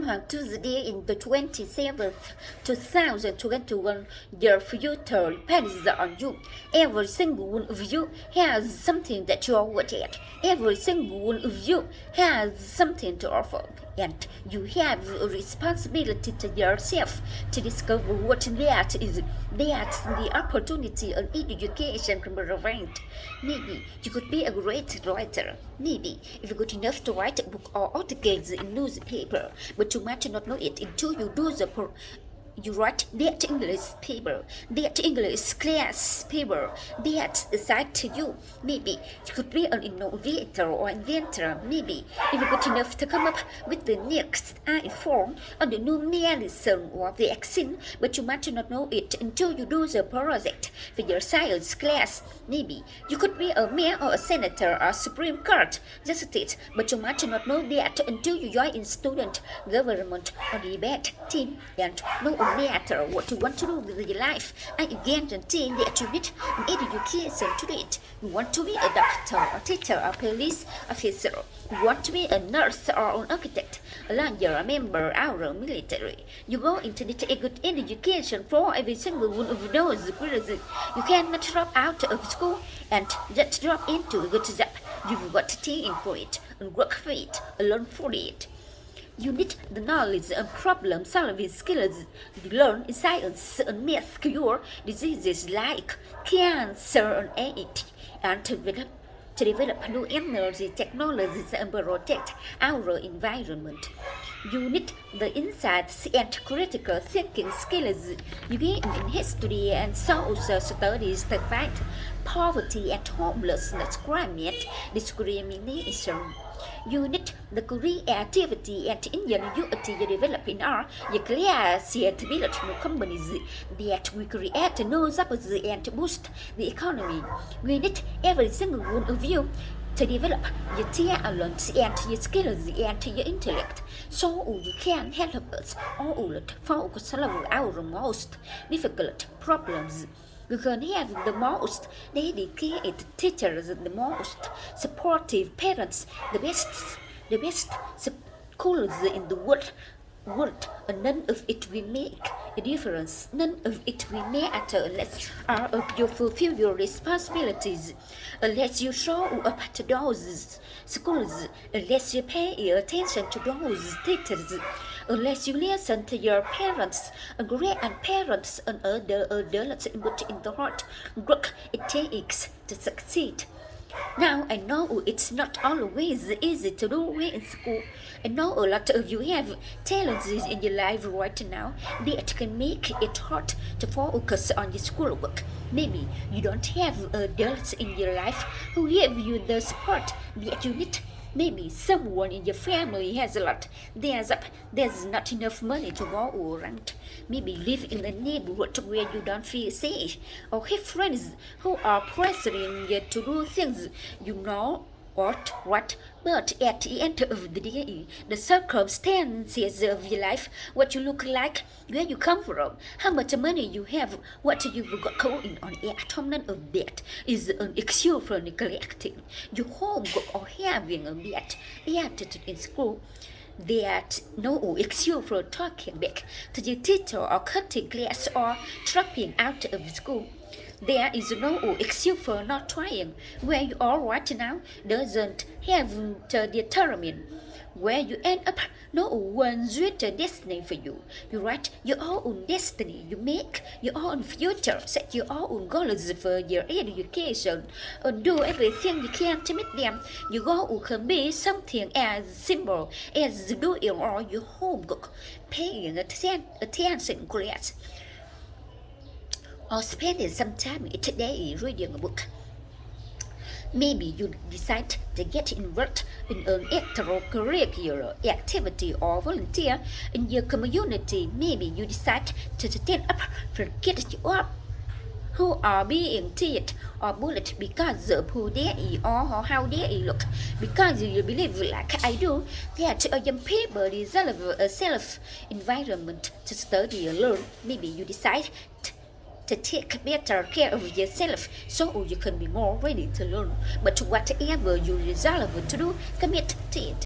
Welcome to the day in the 27th, 2021. Your future depends on you. Every single one of you has something that you are good at. Every single one of you has something to offer. And you have a responsibility to yourself to discover what that is. That's the opportunity an education can provide. Maybe you could be a great writer. Maybe if you're good enough to write a book or articles in newspaper, but you might not know it until you do you write that English paper, that English class paper, that aside to you. Maybe you could be an innovator or inventor. Maybe if you're good enough to come up with the next iPhone or the new medicine or vaccine, but you might not know it until you do the project for your science class. Maybe you could be a mayor or a senator or Supreme Court justice, but you might not know that until you join in student government or debate team and no matter what you want to do with your life. I guarantee that you need an education to do it. You want to be a doctor, a teacher, a police officer. You want to be a nurse or an architect, a lawyer, a member of our military. You go into the good education for every single one of those careers. You cannot drop out of school and just drop into a good job. You've got to take in for it and work for it, learn for it. You need the knowledge and problem-solving skills you learn in science and math cure diseases like cancer and AIDS, and to develop new energy technologies and protect our environment. You need the insights and critical thinking skills you gain in history and social studies to fight poverty and homelessness, climate discrimination. You need the creativity and ingenuity you develop in our class to build new companies that will create new jobs and boost the economy. We need every single one of you to develop your talents and your skills and your intellect so you can help us all to focus on our most difficult problems. You can have the most dedicated teachers, the most supportive parents, the best schools in the world, and none of it will make a difference. None of it will matter unless you fulfill your responsibilities, unless you show up to those schools, unless you pay attention to those teachers, unless you listen to your parents and grandparents and other adults in the hard work it takes to succeed. Now I know it's not always easy to do well in school. I know a lot of you have talents in your life right now that can make it hard to focus on your schoolwork. Maybe you don't have adults in your life who give you the support that you need. Maybe someone in your family has a lot. There's not enough money to go around. Maybe live in a neighborhood where you don't feel safe, or have friends who are pressuring you to do things you know what, but at the end of the day, the circumstances of your life, what you look like, where you come from, how much money you have, what you've got going on at home, none of that is an excuse for neglecting your homework or having a bad attitude in school. There's no excuse for talking back to your teacher or cutting class or dropping out of school. There is no excuse for not trying. Where you are right now doesn't have to determine where you end up. No one's written destiny for you. You write your own destiny. You make your own future. Set your own goals for your education and do everything you can to meet them. Your goal can be something as simple as doing all your homework, paying attention class, or spending some time each day reading a book. Maybe you decide to get involved in an extracurricular activity or volunteer in your community. Maybe you decide to stand up for kids you up who are being teased or bullied because of who they are or how they look. Because you believe, like I do, that young people deserve a safe environment to study and learn. Maybe you decide to take better care of yourself so you can be more ready to learn. But whatever you resolve to do, commit to it.